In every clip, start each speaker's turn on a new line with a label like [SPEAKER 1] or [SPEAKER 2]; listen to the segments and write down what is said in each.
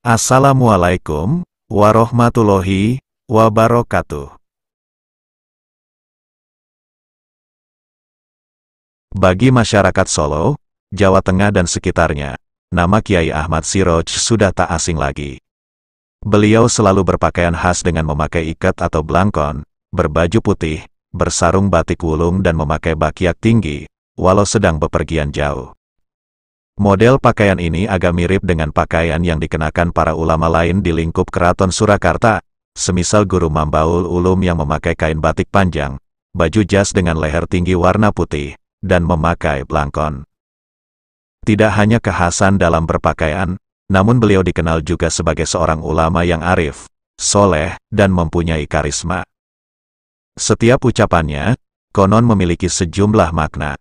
[SPEAKER 1] Assalamualaikum warahmatullahi wabarakatuh. Bagi masyarakat Solo, Jawa Tengah dan sekitarnya, nama Kiai Ahmad Siroj sudah tak asing lagi. Beliau selalu berpakaian khas dengan memakai ikat atau blangkon, berbaju putih, bersarung batik wulung dan memakai bakyak tinggi, walau sedang bepergian jauh. Model pakaian ini agak mirip dengan pakaian yang dikenakan para ulama lain di lingkup Keraton Surakarta, semisal Guru Mambaul Ulum yang memakai kain batik panjang, baju jas dengan leher tinggi warna putih, dan memakai blangkon. Tidak hanya kekhasan dalam berpakaian, namun beliau dikenal juga sebagai seorang ulama yang arif, soleh, dan mempunyai karisma. Setiap ucapannya, konon memiliki sejumlah makna.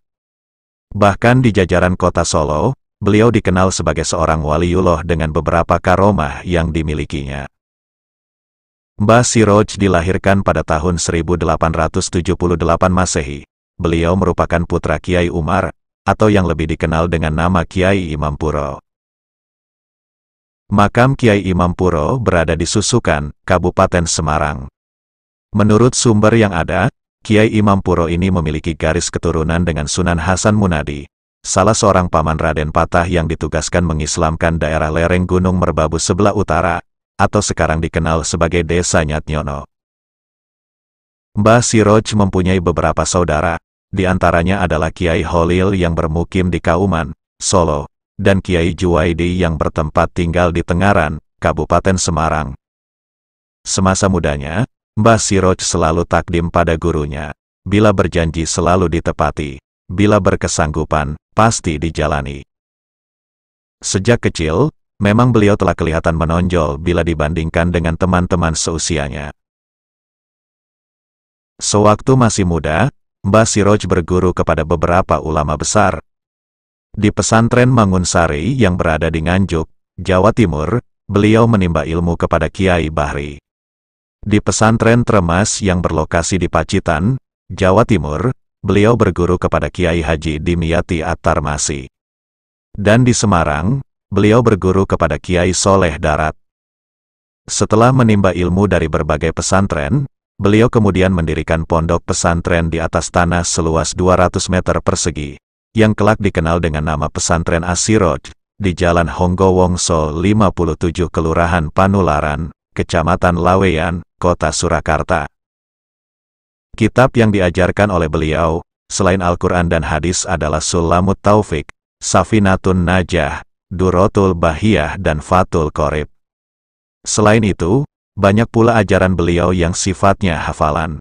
[SPEAKER 1] Bahkan di jajaran kota Solo, beliau dikenal sebagai seorang waliullah dengan beberapa karomah yang dimilikinya. Mbah Siroj dilahirkan pada tahun 1878 Masehi. Beliau merupakan putra Kiai Umar, atau yang lebih dikenal dengan nama Kiai Imam Puro. Makam Kiai Imam Puro berada di Susukan, Kabupaten Semarang. Menurut sumber yang ada, Kiai Imam Puro ini memiliki garis keturunan dengan Sunan Hasan Munadi, salah seorang paman Raden Patah yang ditugaskan mengislamkan daerah lereng Gunung Merbabu sebelah utara, atau sekarang dikenal sebagai Desa Nyatnyono. Mbah Siroj mempunyai beberapa saudara, di antaranya adalah Kiai Holil yang bermukim di Kauman, Solo, dan Kiai Juwaidi yang bertempat tinggal di Tengaran, Kabupaten Semarang. Semasa mudanya, Mbah Siroj selalu takdim pada gurunya, bila berjanji selalu ditepati, bila berkesanggupan, pasti dijalani. Sejak kecil, memang beliau telah kelihatan menonjol bila dibandingkan dengan teman-teman seusianya. Sewaktu masih muda, Mbah Siroj berguru kepada beberapa ulama besar. Di pesantren Mangunsari yang berada di Nganjuk, Jawa Timur, beliau menimba ilmu kepada Kiai Bahri. Di pesantren Tremas yang berlokasi di Pacitan, Jawa Timur, beliau berguru kepada Kiai Haji Dimyati At-Tarmasi. Dan di Semarang, beliau berguru kepada Kiai Soleh Darat. Setelah menimba ilmu dari berbagai pesantren, beliau kemudian mendirikan pondok pesantren di atas tanah seluas 200 meter persegi, yang kelak dikenal dengan nama Pesantren As-Siroj, di Jalan Honggowongso 57 Kelurahan Panularan, Kecamatan Laweyan, Kota Surakarta. Kitab yang diajarkan oleh beliau, selain Al-Quran dan hadis adalah Sulamut Taufik, Safinatun Najah, Duratul Bahiyah dan Fathul Qorib. Selain itu, banyak pula ajaran beliau yang sifatnya hafalan.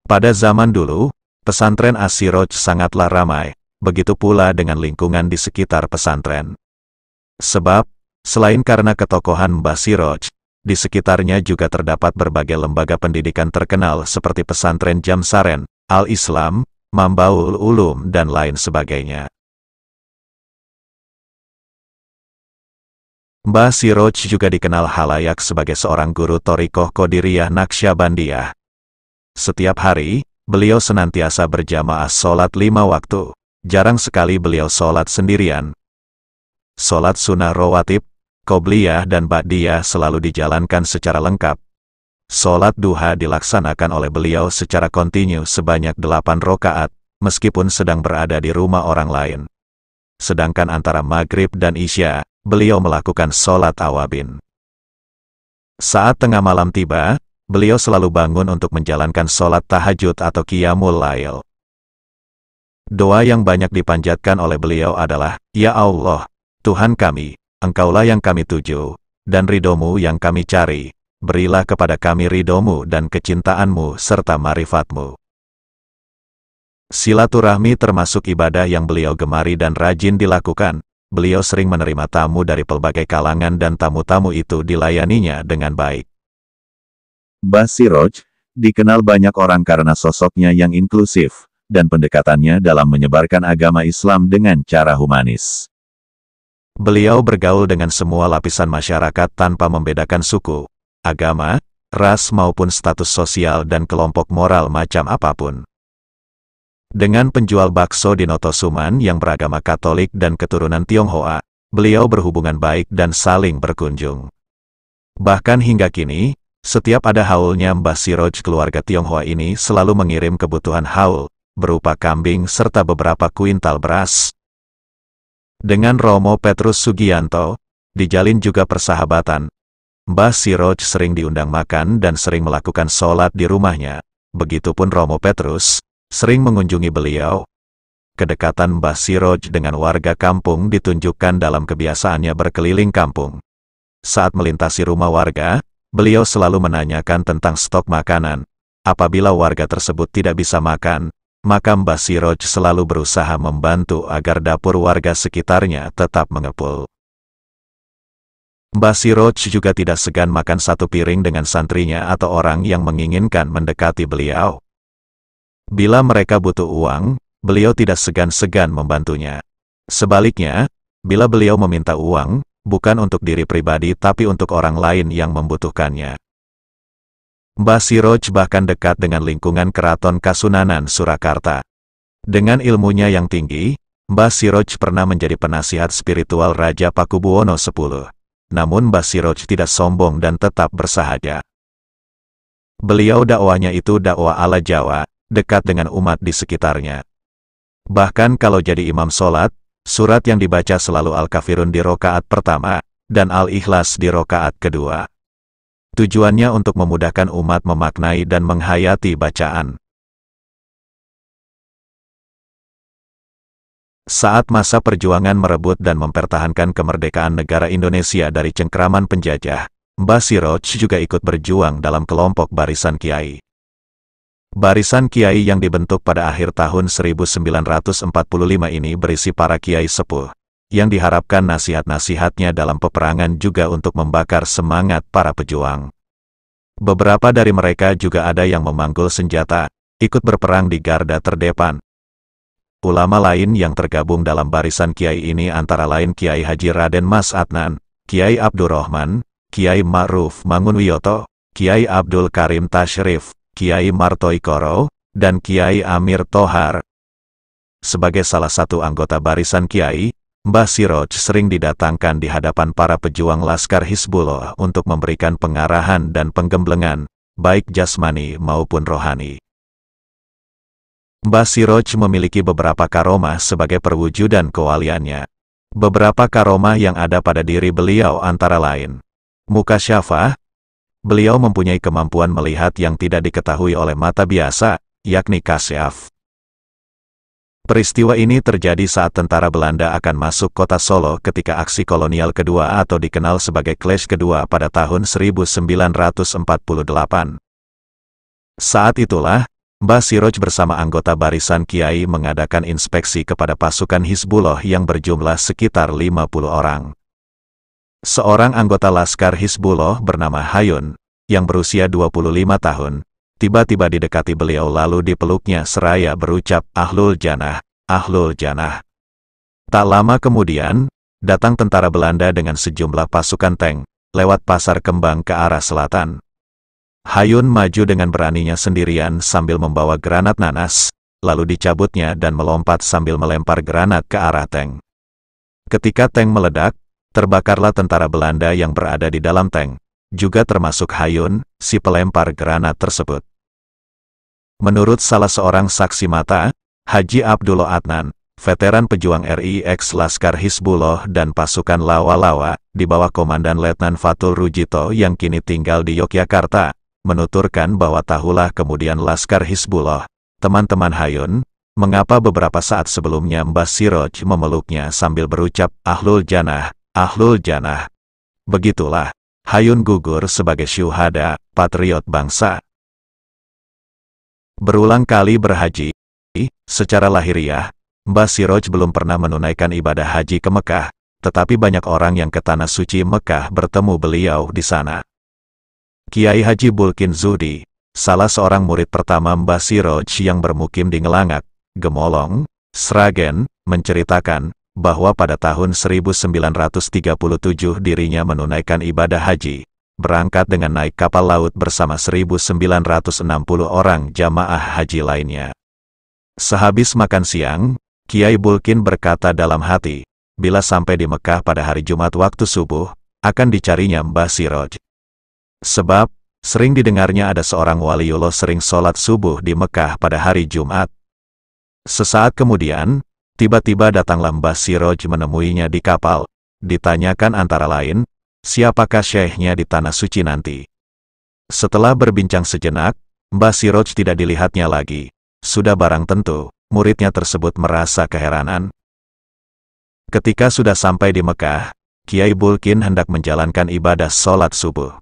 [SPEAKER 1] Pada zaman dulu, pesantren As-Siroj sangatlah ramai, begitu pula dengan lingkungan di sekitar pesantren. Sebab, selain karena ketokohan Mbah Siroj, di sekitarnya juga terdapat berbagai lembaga pendidikan terkenal seperti pesantren Jamsaren, Al-Islam, Mambaul Ulum dan lain sebagainya. Mbah Siroj juga dikenal halayak sebagai seorang guru Thariqah Qadiriyah Naqsyabandiyah. Setiap hari, beliau senantiasa berjamaah sholat 5 waktu, jarang sekali beliau sholat sendirian. Sholat sunnah rawatib, qobliyah dan ba'diyah selalu dijalankan secara lengkap. Sholat duha dilaksanakan oleh beliau secara kontinu sebanyak 8 rakaat, meskipun sedang berada di rumah orang lain. Sedangkan antara maghrib dan isya, beliau melakukan sholat awabin. Saat tengah malam tiba, beliau selalu bangun untuk menjalankan sholat tahajud atau qiyamul lail. Doa yang banyak dipanjatkan oleh beliau adalah, "Ya Allah, Tuhan kami, Engkaulah yang kami tuju, dan ridho-Mu yang kami cari, berilah kepada kami ridho-Mu dan kecintaan-Mu serta marifatmu." Silaturahmi termasuk ibadah yang beliau gemari dan rajin dilakukan. Beliau sering menerima tamu dari pelbagai kalangan dan tamu-tamu itu dilayaninya dengan baik. Mbah Siroj dikenal banyak orang karena sosoknya yang inklusif, dan pendekatannya dalam menyebarkan agama Islam dengan cara humanis. Beliau bergaul dengan semua lapisan masyarakat tanpa membedakan suku, agama, ras maupun status sosial dan kelompok moral macam apapun. Dengan penjual bakso di Notosuman yang beragama Katolik dan keturunan Tionghoa, beliau berhubungan baik dan saling berkunjung. Bahkan hingga kini, setiap ada haulnya Mbah Siroj, keluarga Tionghoa ini selalu mengirim kebutuhan haul, berupa kambing serta beberapa kuintal beras. Dengan Romo Petrus Sugianto, dijalin juga persahabatan. Mbah Siroj sering diundang makan dan sering melakukan sholat di rumahnya. Begitupun Romo Petrus, sering mengunjungi beliau. Kedekatan Mbah Siroj dengan warga kampung ditunjukkan dalam kebiasaannya berkeliling kampung. Saat melintasi rumah warga, beliau selalu menanyakan tentang stok makanan. Apabila warga tersebut tidak bisa makan, maka Mbah Siroj selalu berusaha membantu agar dapur warga sekitarnya tetap mengepul. Mbah Siroj juga tidak segan makan satu piring dengan santrinya atau orang yang menginginkan mendekati beliau. Bila mereka butuh uang, beliau tidak segan-segan membantunya. Sebaliknya, bila beliau meminta uang, bukan untuk diri pribadi tapi untuk orang lain yang membutuhkannya. Mbah Siroj bahkan dekat dengan lingkungan Keraton Kasunanan Surakarta. Dengan ilmunya yang tinggi, Mbah Siroj pernah menjadi penasihat spiritual Raja Pakubuwono X. Namun Mbah Siroj tidak sombong dan tetap bersahaja. Beliau dakwahnya itu dakwah ala Jawa, dekat dengan umat di sekitarnya. Bahkan kalau jadi imam sholat, surat yang dibaca selalu Al-Kafirun di rokaat pertama, dan Al-Ikhlas di rokaat kedua. Tujuannya untuk memudahkan umat memaknai dan menghayati bacaan. Saat masa perjuangan merebut dan mempertahankan kemerdekaan negara Indonesia dari cengkraman penjajah, Mbah Siroj juga ikut berjuang dalam kelompok Barisan Kiai. Barisan Kiai yang dibentuk pada akhir tahun 1945 ini berisi para kiai sepuh, yang diharapkan nasihat-nasihatnya dalam peperangan juga untuk membakar semangat para pejuang. Beberapa dari mereka juga ada yang memanggul senjata, ikut berperang di garda terdepan. Ulama lain yang tergabung dalam barisan kiai ini antara lain Kiai Haji Raden Mas Adnan, Kiai Abdurrahman, Kiai Ma'ruf Mangunwiyoto, Kiai Abdul Karim Tashrif, Kiai Martoikoro, dan Kiai Amir Tohar. Sebagai salah satu anggota barisan kiai, Mbah Siroj sering didatangkan di hadapan para pejuang Laskar Hizbullah untuk memberikan pengarahan dan penggemblengan, baik jasmani maupun rohani. Mbah Siroj memiliki beberapa karomah sebagai perwujudan kewaliannya. Beberapa karomah yang ada pada diri beliau antara lain mukasyafah. Beliau mempunyai kemampuan melihat yang tidak diketahui oleh mata biasa, yakni kasyaf. Peristiwa ini terjadi saat tentara Belanda akan masuk kota Solo ketika aksi kolonial kedua atau dikenal sebagai Clash kedua pada tahun 1948. Saat itulah, Mbah Siroj bersama anggota barisan kiai mengadakan inspeksi kepada pasukan Hizbullah yang berjumlah sekitar 50 orang. Seorang anggota Laskar Hizbullah bernama Hayun, yang berusia 25 tahun, tiba-tiba didekati beliau lalu dipeluknya seraya berucap, "Ahlul Jannah, Ahlul Jannah." Tak lama kemudian, datang tentara Belanda dengan sejumlah pasukan tank, lewat Pasar Kembang ke arah selatan. Hayun maju dengan beraninya sendirian sambil membawa granat nanas, lalu dicabutnya dan melompat sambil melempar granat ke arah tank. Ketika tank meledak, terbakarlah tentara Belanda yang berada di dalam tank, juga termasuk Hayun, si pelempar granat tersebut. Menurut salah seorang saksi mata, Haji Abdullah Adnan, veteran pejuang RI ex Laskar Hizbullah dan pasukan Lawa-Lawa, di bawah Komandan Letnan Fatul Rujito yang kini tinggal di Yogyakarta, menuturkan bahwa tahulah kemudian Laskar Hizbullah, teman-teman Hayun, mengapa beberapa saat sebelumnya Mbah Siroj memeluknya sambil berucap, "Ahlul Jannah, Ahlul Jannah." Begitulah, Hayun gugur sebagai syuhada, patriot bangsa. Berulang kali berhaji, secara lahiriah, Mbah Siroj belum pernah menunaikan ibadah haji ke Mekah, tetapi banyak orang yang ke Tanah Suci Mekah bertemu beliau di sana. Kiai Haji Bulkin Zudi, salah seorang murid pertama Mbah Siroj yang bermukim di Ngelangak, Gemolong, Sragen, menceritakan bahwa pada tahun 1937 dirinya menunaikan ibadah haji, berangkat dengan naik kapal laut bersama 1960 orang jamaah haji lainnya. Sehabis makan siang, Kiai Bulkin berkata dalam hati, bila sampai di Mekah pada hari Jumat waktu subuh, akan dicarinya Mbah Siroj. Sebab, sering didengarnya ada seorang waliullah sering sholat subuh di Mekah pada hari Jumat. Sesaat kemudian, tiba-tiba datanglah Mbah Siroj menemuinya di kapal. Ditanyakan antara lain, siapakah syekhnya di Tanah Suci nanti. Setelah berbincang sejenak, Mbah Siroj tidak dilihatnya lagi. Sudah barang tentu, muridnya tersebut merasa keheranan. Ketika sudah sampai di Mekah, Kiai Bulkin hendak menjalankan ibadah sholat subuh.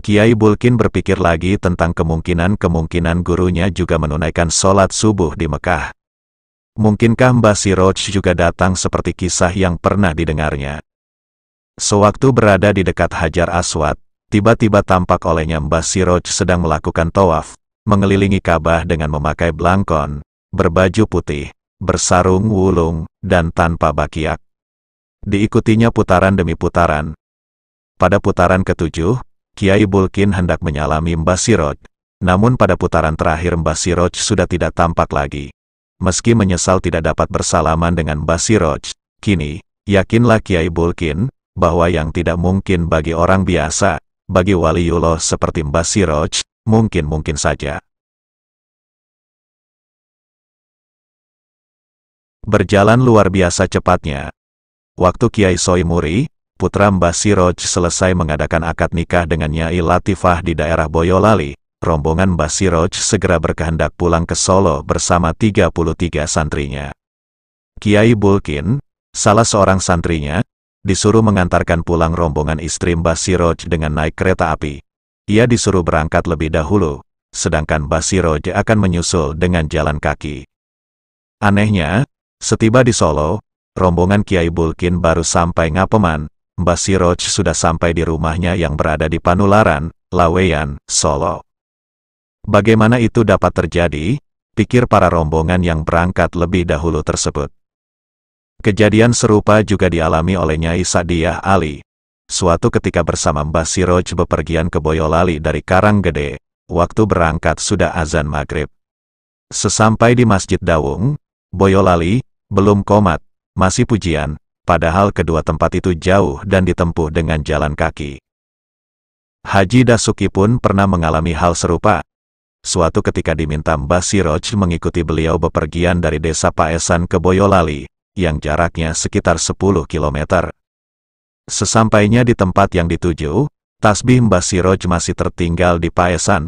[SPEAKER 1] Kiai Bulkin berpikir lagi tentang kemungkinan gurunya juga menunaikan sholat subuh di Mekah. Mungkinkah Mbah Siroj juga datang seperti kisah yang pernah didengarnya? Sewaktu berada di dekat Hajar Aswad, tiba-tiba tampak olehnya Mbah Siroj sedang melakukan tawaf, mengelilingi Ka'bah dengan memakai blangkon, berbaju putih, bersarung wulung, dan tanpa bakiak. Diikutinya putaran demi putaran. Pada putaran ketujuh, Kiai Bulkin hendak menyalami Mbah Siroj, namun pada putaran terakhir Mbah Siroj sudah tidak tampak lagi. Meski menyesal tidak dapat bersalaman dengan Mbah Siroj, kini, yakinlah Kiai Bulkin, bahwa yang tidak mungkin bagi orang biasa, bagi waliullah seperti Mbah Siroj, mungkin saja. Berjalan luar biasa cepatnya. Waktu Kiai Soimuri, putra Mbah Siroj selesai mengadakan akad nikah dengan Nyai Latifah di daerah Boyolali, rombongan Mbah Siroj segera berkehendak pulang ke Solo bersama 33 santrinya. Kiai Bulkin, salah seorang santrinya, disuruh mengantarkan pulang rombongan istri Mbah Siroj dengan naik kereta api. Ia disuruh berangkat lebih dahulu, sedangkan Mbah Siroj akan menyusul dengan jalan kaki. Anehnya, setiba di Solo, rombongan Kiai Bulkin baru sampai Ngapeman, Mbah Siroj sudah sampai di rumahnya yang berada di Panularan, Laweyan, Solo. Bagaimana itu dapat terjadi? Pikir para rombongan yang berangkat lebih dahulu tersebut. Kejadian serupa juga dialami oleh Nyai Sa'diyah Ali. Suatu ketika bersama Mbah Siroj bepergian ke Boyolali dari Karanggede, waktu berangkat sudah azan maghrib. Sesampai di Masjid Dawung, Boyolali, belum qomat, masih pujian, padahal kedua tempat itu jauh dan ditempuh dengan jalan kaki. Haji Dasuki pun pernah mengalami hal serupa. Suatu ketika diminta Mbah Siroj mengikuti beliau bepergian dari desa Paesan ke Boyolali, yang jaraknya sekitar 10 km. Sesampainya di tempat yang dituju, tasbih Mbah Siroj masih tertinggal di Paesan.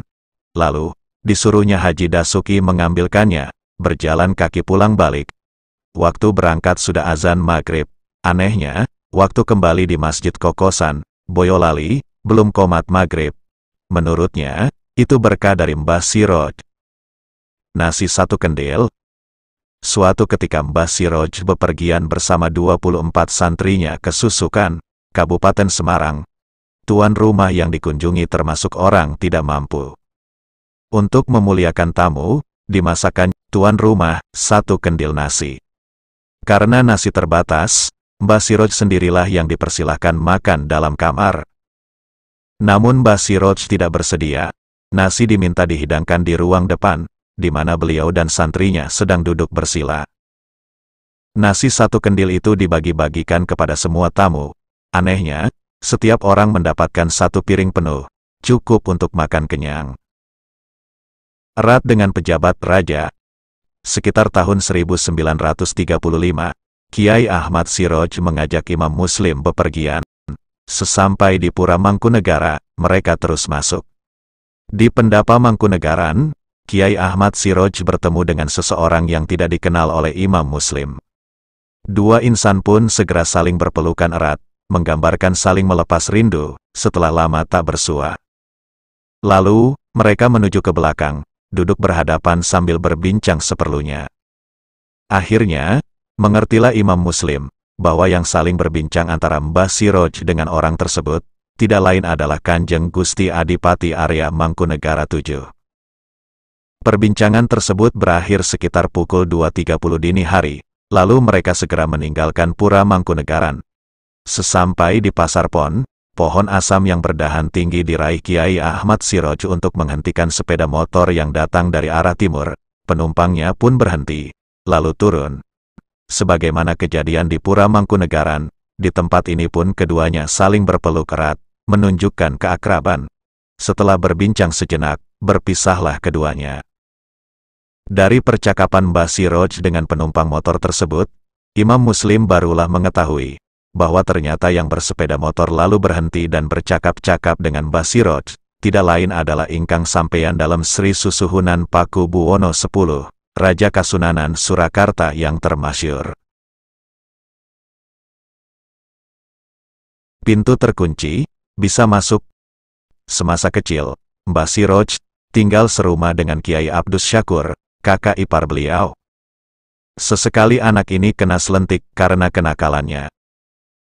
[SPEAKER 1] Lalu, disuruhnya Haji Dasuki mengambilkannya, berjalan kaki pulang balik. Waktu berangkat sudah azan maghrib. Anehnya, waktu kembali di Masjid Kokosan, Boyolali, belum qomat maghrib. Menurutnya, itu berkah dari Mbah Siroj. Nasi satu kendil. Suatu ketika Mbah Siroj bepergian bersama 24 santrinya ke Susukan, Kabupaten Semarang. Tuan rumah yang dikunjungi termasuk orang tidak mampu. Untuk memuliakan tamu, dimasakkan tuan rumah satu kendil nasi. Karena nasi terbatas, Mbah Siroj sendirilah yang dipersilahkan makan dalam kamar. Namun Mbah Siroj tidak bersedia. Nasi diminta dihidangkan di ruang depan, di mana beliau dan santrinya sedang duduk bersila. Nasi satu kendil itu dibagi-bagikan kepada semua tamu. Anehnya, setiap orang mendapatkan satu piring penuh, cukup untuk makan kenyang. Erat dengan pejabat raja. Sekitar tahun 1935, Kiai Ahmad Siroj mengajak Imam Muslim bepergian. Sesampai di Pura Mangkunagaran, mereka terus masuk. Di Pendapa Mangkunegaran, Kiai Ahmad Siroj bertemu dengan seseorang yang tidak dikenal oleh Imam Muslim. Dua insan pun segera saling berpelukan erat, menggambarkan saling melepas rindu, setelah lama tak bersua. Lalu, mereka menuju ke belakang, duduk berhadapan sambil berbincang seperlunya. Akhirnya, mengertilah Imam Muslim, bahwa yang saling berbincang antara Mbah Siroj dengan orang tersebut, tidak lain adalah Kanjeng Gusti Adipati Arya Mangkunegara VII. Perbincangan tersebut berakhir sekitar pukul 2.30 dini hari, lalu mereka segera meninggalkan Pura Mangkunegaran. Sesampai di Pasar Pon, pohon asam yang berdahan tinggi diraih Kiai Ahmad Siroj untuk menghentikan sepeda motor yang datang dari arah timur. Penumpangnya pun berhenti, lalu turun. sebagaimana kejadian di Pura Mangkunegaran. Di tempat ini pun keduanya saling berpeluk erat, menunjukkan keakraban. Setelah berbincang sejenak, berpisahlah keduanya. Dari percakapan Mbah Siroj dengan penumpang motor tersebut, Imam Muslim barulah mengetahui bahwa ternyata yang bersepeda motor lalu berhenti dan bercakap-cakap dengan Mbah Siroj, tidak lain adalah ingkang sampeyan dalam Sri Susuhunan Paku Buwono X, Raja Kasunanan Surakarta yang termasyhur. Pintu terkunci, bisa masuk. Semasa kecil, Mbah Siroj tinggal serumah dengan Kiai Abdus Syakur, kakak ipar beliau. Sesekali anak ini kena selentik karena kenakalannya.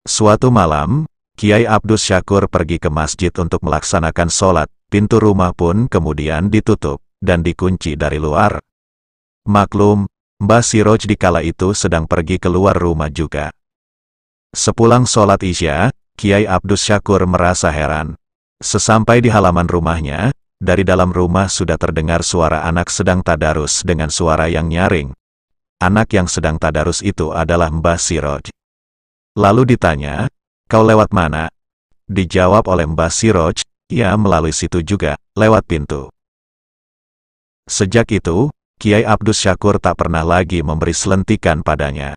[SPEAKER 1] Suatu malam, Kiai Abdus Syakur pergi ke masjid untuk melaksanakan sholat, pintu rumah pun kemudian ditutup dan dikunci dari luar. Maklum, Mbah Siroj di kala itu sedang pergi keluar rumah juga. Sepulang sholat Isya, Kiai Abdus Syakur merasa heran. Sesampai di halaman rumahnya, dari dalam rumah sudah terdengar suara anak sedang tadarus dengan suara yang nyaring. Anak yang sedang tadarus itu adalah Mbah Siroj. Lalu ditanya, "Kau lewat mana?" Dijawab oleh Mbah Siroj, "Ya melalui situ juga, lewat pintu." Sejak itu, Kiai Abdus Syakur tak pernah lagi memberi selentikan padanya.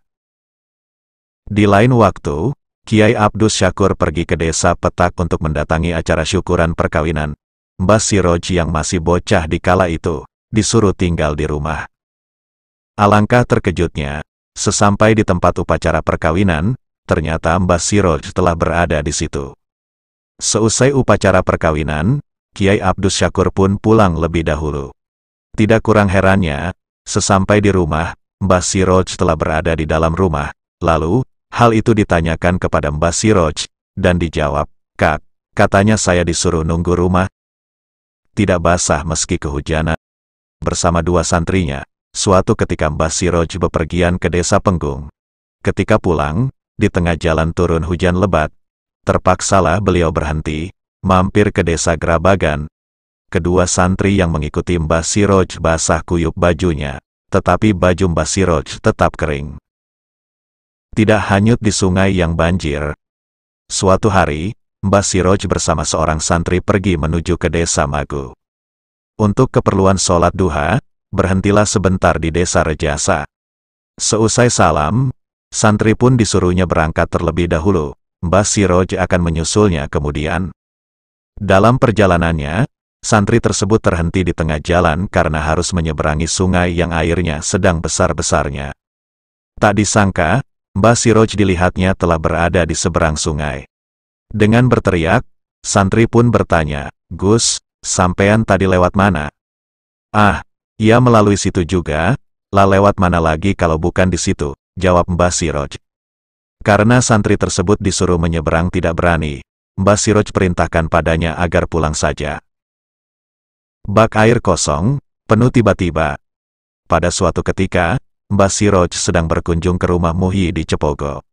[SPEAKER 1] Di lain waktu, Kiai Abdus Syakur pergi ke desa Petak untuk mendatangi acara syukuran perkawinan. Mbah Siroj yang masih bocah di kala itu, disuruh tinggal di rumah. Alangkah terkejutnya, sesampai di tempat upacara perkawinan, ternyata Mbah Siroj telah berada di situ. Seusai upacara perkawinan, Kiai Abdus Syakur pun pulang lebih dahulu. Tidak kurang herannya, sesampai di rumah, Mbah Siroj telah berada di dalam rumah. Lalu, hal itu ditanyakan kepada Mbah Siroj, dan dijawab, "Kak, katanya saya disuruh nunggu rumah." Tidak basah meski kehujanan. Bersama dua santrinya, suatu ketika Mbah Siroj bepergian ke desa Penggung. Ketika pulang, di tengah jalan turun hujan lebat. Terpaksalah beliau berhenti, mampir ke desa Grabagan. Kedua santri yang mengikuti Mbah Siroj basah kuyup bajunya, tetapi baju Mbah Siroj tetap kering. Tidak hanyut di sungai yang banjir. Suatu hari, Mbah Siroj bersama seorang santri pergi menuju ke desa Magu. Untuk keperluan sholat duha, berhentilah sebentar di desa Rejasa. Seusai salam, santri pun disuruhnya berangkat terlebih dahulu. Mbah Siroj akan menyusulnya kemudian. Dalam perjalanannya, santri tersebut terhenti di tengah jalan karena harus menyeberangi sungai yang airnya sedang besar-besarnya. Tak disangka, Mbah Siroj dilihatnya telah berada di seberang sungai. Dengan berteriak, santri pun bertanya, "Gus, sampean tadi lewat mana?" "Ah, ia melalui situ juga, lah lewat mana lagi kalau bukan di situ," jawab Mbah Siroj. Karena santri tersebut disuruh menyeberang tidak berani, Mbah Siroj perintahkan padanya agar pulang saja. Bak air kosong, penuh tiba-tiba. Pada suatu ketika, Mbah Siroj sedang berkunjung ke rumah Muhyi di Cepogo.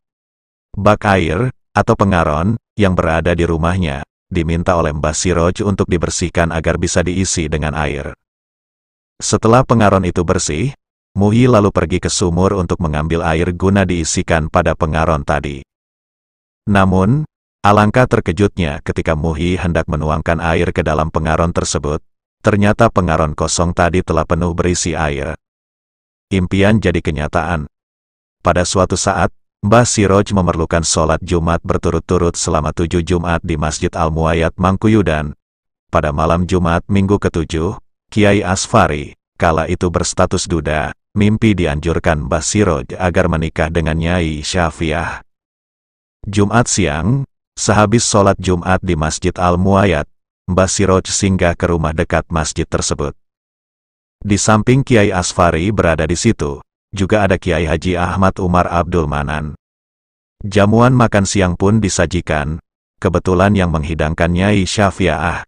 [SPEAKER 1] Bak air, atau pengaron, yang berada di rumahnya, diminta oleh Mbah Siroj untuk dibersihkan agar bisa diisi dengan air. Setelah pengaron itu bersih, Muhyi lalu pergi ke sumur untuk mengambil air guna diisikan pada pengaron tadi. Namun, alangkah terkejutnya ketika Muhyi hendak menuangkan air ke dalam pengaron tersebut, ternyata pengaron kosong tadi telah penuh berisi air. Impian jadi kenyataan. Pada suatu saat, Mbah Siroj memerlukan sholat Jumat berturut-turut selama 7 Jumat di Masjid Al-Muayyad Mangkuyudan. Pada malam Jumat minggu ke-7, Kiai Asfari, kala itu berstatus duda, mimpi dianjurkan Mbah Siroj agar menikah dengan Nyai Syafiah. Jumat siang, sehabis sholat Jumat di Masjid Al-Muayyad, Mbah Siroj singgah ke rumah dekat masjid tersebut. Di samping Kiai Asfari berada di situ, juga ada Kiai Haji Ahmad Umar Abdul Manan. Jamuan makan siang pun disajikan, kebetulan yang menghidangkan Nyai Syafiah.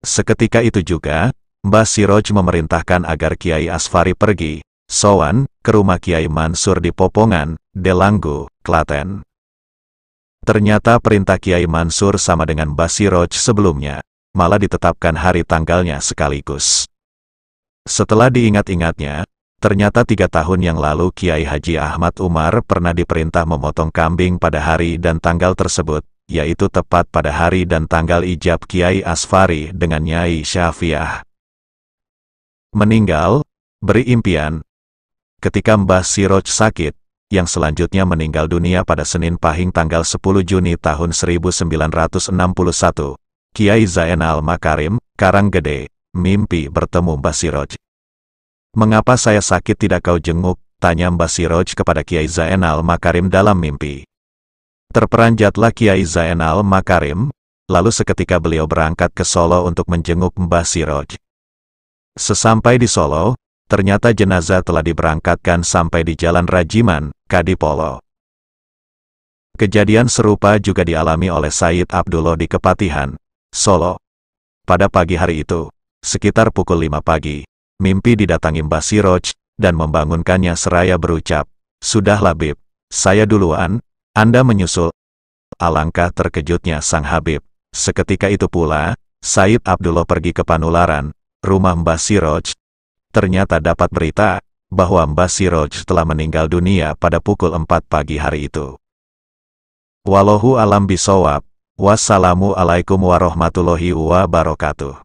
[SPEAKER 1] Seketika itu juga, Mbah Siroj memerintahkan agar Kiai Asfari pergi, sowan, ke rumah Kiai Mansur di Popongan, Delanggu, Klaten. Ternyata perintah Kiai Mansur sama dengan Mbah Siroj sebelumnya, malah ditetapkan hari tanggalnya sekaligus. Setelah diingat-ingatnya, Ternyata 3 tahun yang lalu Kiai Haji Ahmad Umar pernah diperintah memotong kambing pada hari dan tanggal tersebut, yaitu tepat pada hari dan tanggal ijab Kiai Asfari dengan Nyai Syafiah. Meninggal, beri impian. Ketika Mbah Siroj sakit, yang selanjutnya meninggal dunia pada Senin Pahing tanggal 10 Juni tahun 1961, Kiai Zainal Makarim, Karanggede, mimpi bertemu Mbah Siroj. "Mengapa saya sakit tidak kau jenguk?" tanya Mbah Siroj kepada Kiai Zainal Makarim dalam mimpi. Terperanjatlah Kiai Zainal Makarim, lalu seketika beliau berangkat ke Solo untuk menjenguk Mbah Siroj. Sesampai di Solo, ternyata jenazah telah diberangkatkan sampai di Jalan Rajiman, Kadipolo. Kejadian serupa juga dialami oleh Said Abdullah di Kepatihan, Solo. Pada pagi hari itu, sekitar pukul 5 pagi, mimpi didatangi Mbah Siroj, dan membangunkannya seraya berucap, "Sudah Labib, saya duluan, Anda menyusul." Alangkah terkejutnya sang Habib. Seketika itu pula, Said Abdullah pergi ke Panularan, rumah Mbah Siroj. Ternyata dapat berita, bahwa Mbah Siroj telah meninggal dunia pada pukul 4 pagi hari itu. Wallahu alam bisawab. Wassalamualaikum warahmatullahi wabarakatuh.